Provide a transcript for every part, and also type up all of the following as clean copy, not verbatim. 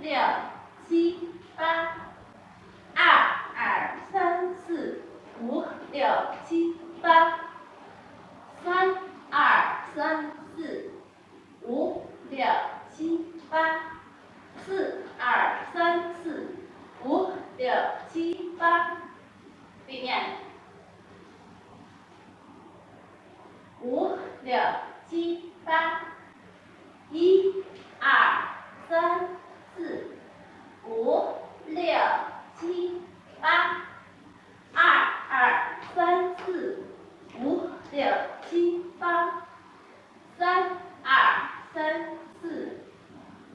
六七八，二二三四五六七八，三二三四五六七八，四二三四五六七八，背面五六七八，一二三四五六七八，二二三四五六七八，三二三四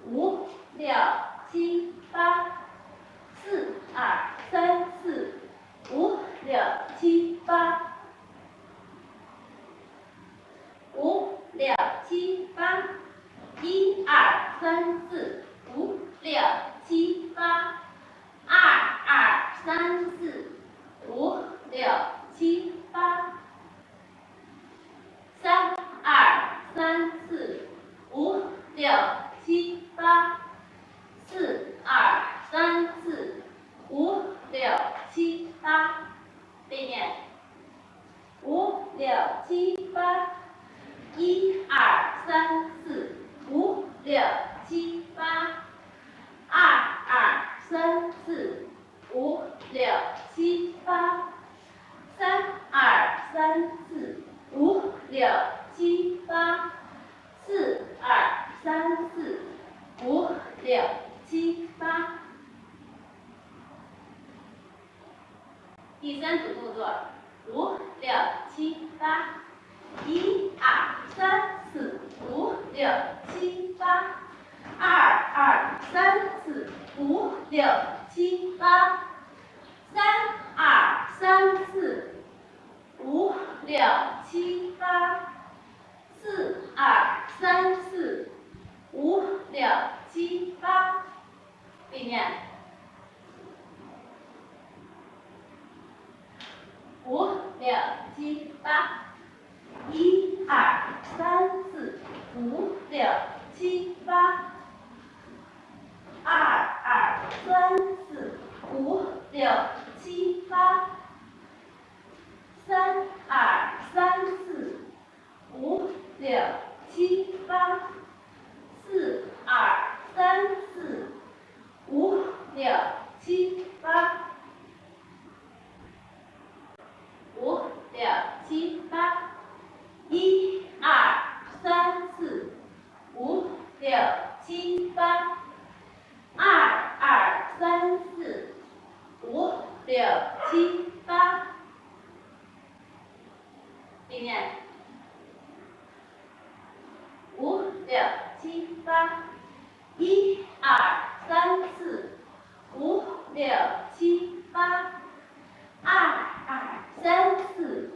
五六七八，四二三四五六七八，五六七八，一二三四五六七八，二二三四五六七八，三二三四五六七八，四二三四五六七八，背面五六七八，一二三四五六七八，二二三四五六七八，三二三四五六七八，四二三四五六七八。第三组动作五六七八，一二三四五六七八，二二三四五六七八，三二三四五六七八，四二三四五六七八，背面五六七八，一二三四五六七八，二二三四五六七八，三二三四五六七八，四二三四五六七八，五六七八，一二三四五六七八，二二三四五六七八，背面五六七八，一二三四五六七八，二二三四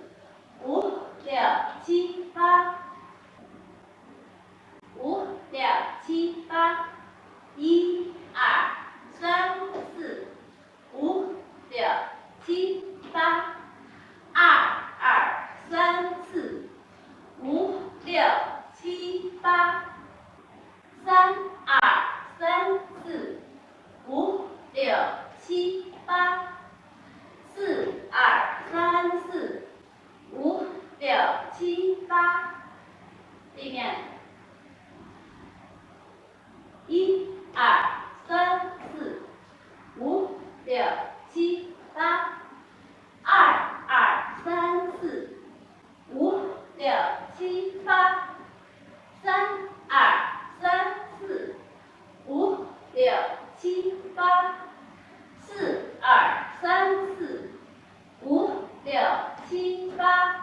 五六七八，五六七八，一二三四五六七八，二二三四五六七八，三二三四五六七八，四二三四五六七八，背面一二三四五六七八，二二三四五六七八，三二三四五六七八，四二三四五六七八。